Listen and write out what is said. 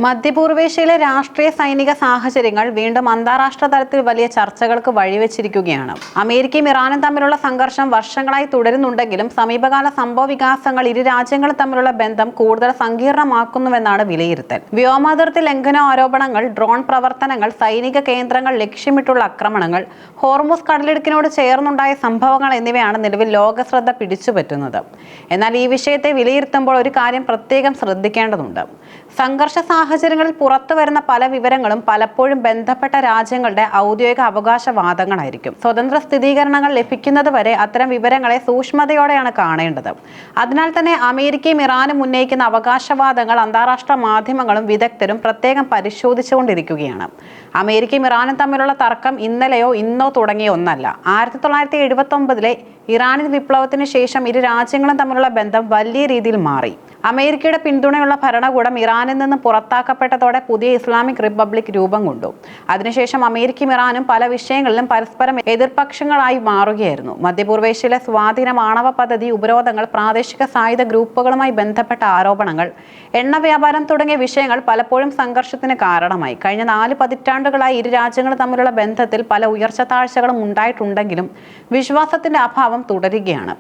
മധ്യപൂർവേഷ്യയിലെ രാഷ്ട്രീയ സൈനിക സാഹചര്യങ്ങൾ വീണ്ടും അന്താരാഷ്ട്ര തലത്തിൽ വലിയ ചർച്ചകൾക്ക് വഴിവെച്ചിരിക്കുകയാണ്. അമേരിക്കയും ഇറാനും തമ്മിലുള്ള സംഘർഷം വർഷങ്ങളായി തുടരുന്നുണ്ടെങ്കിലും സമീപകാല സംഭവ വികാസങ്ങൾ ഇരു രാജ്യങ്ങളും തമ്മിലുള്ള ബന്ധം കൂടുതൽ സങ്കീർണമാക്കുന്നുവെന്നാണ് വിലയിരുത്തൽ. വ്യോമാതിർത്തി ലംഘന ആരോപണങ്ങൾ, ഡ്രോൺ പ്രവർത്തനങ്ങൾ, സൈനിക കേന്ദ്രങ്ങൾ ലക്ഷ്യമിട്ടുള്ള ആക്രമണങ്ങൾ, ഹോർമുസ് കടലിടുക്കിനോട് ചേർന്നുണ്ടായ സംഭവങ്ങൾ എന്നിവയാണ് നിലവിൽ ലോക ശ്രദ്ധ പിടിച്ചുപറ്റുന്നത്. എന്നാൽ ഈ വിഷയത്തെ വിലയിരുത്തുമ്പോൾ ഒരു കാര്യം പ്രത്യേകം ശ്രദ്ധിക്കേണ്ടതുണ്ട്. സംഘർഷ സാഹചര്യങ്ങളിൽ പുറത്തു വരുന്ന പല വിവരങ്ങളും പലപ്പോഴും ബന്ധപ്പെട്ട രാജ്യങ്ങളുടെ ഔദ്യോഗിക അവകാശവാദങ്ങളായിരിക്കും. സ്വതന്ത്ര സ്ഥിരീകരണങ്ങൾ ലഭിക്കുന്നതുവരെ അത്തരം വിവരങ്ങളെ സൂക്ഷ്മതയോടെയാണ് കാണേണ്ടത്. അതിനാൽ തന്നെ അമേരിക്കയും ഇറാനും ഉന്നയിക്കുന്ന അവകാശവാദങ്ങൾ അന്താരാഷ്ട്ര മാധ്യമങ്ങളും വിദഗ്ധരും പ്രത്യേകം പരിശോധിച്ചുകൊണ്ടിരിക്കുകയാണ്. അമേരിക്കയും ഇറാനും തമ്മിലുള്ള തർക്കം ഇന്നലെയോ ഇന്നോ തുടങ്ങിയ ഒന്നല്ല. 1979 ഇറാനിയൻ വിപ്ലവത്തിന് ശേഷം ഇരു രാജ്യങ്ങളും തമ്മിലുള്ള ബന്ധം വലിയ രീതിയിൽ മാറി. അമേരിക്കയുടെ പിന്തുണയുള്ള ഭരണകൂടം ഇറാനിൽ നിന്ന് പുറത്താക്കപ്പെട്ടതോടെ പുതിയ ഇസ്ലാമിക് റിപ്പബ്ലിക് രൂപം കൊണ്ടു. അതിനുശേഷം അമേരിക്കയും ഇറാനും പല വിഷയങ്ങളിലും പരസ്പരം എതിർപക്ഷങ്ങളായി മാറുകയായിരുന്നു. മധ്യപൂർവേഷ്യയിലെ സ്വാധീന ആണവ പദ്ധതി, ഉപരോധങ്ങൾ, പ്രാദേശിക സായുധ ഗ്രൂപ്പുകളുമായി ബന്ധപ്പെട്ട ആരോപണങ്ങൾ, എണ്ണ വ്യാപാരം തുടങ്ങിയ വിഷയങ്ങൾ പലപ്പോഴും സംഘർഷത്തിന് കാരണമായി. കഴിഞ്ഞ 4 പതിറ്റാണ്ടുകളായി ഇരു രാജ്യങ്ങളും തമ്മിലുള്ള ബന്ധത്തിൽ പല ഉയർച്ച താഴ്ചകളും ഉണ്ടായിട്ടുണ്ടെങ്കിലും വിശ്വാസത്തിന്റെ അഭാവം തുടരുകയാണ്.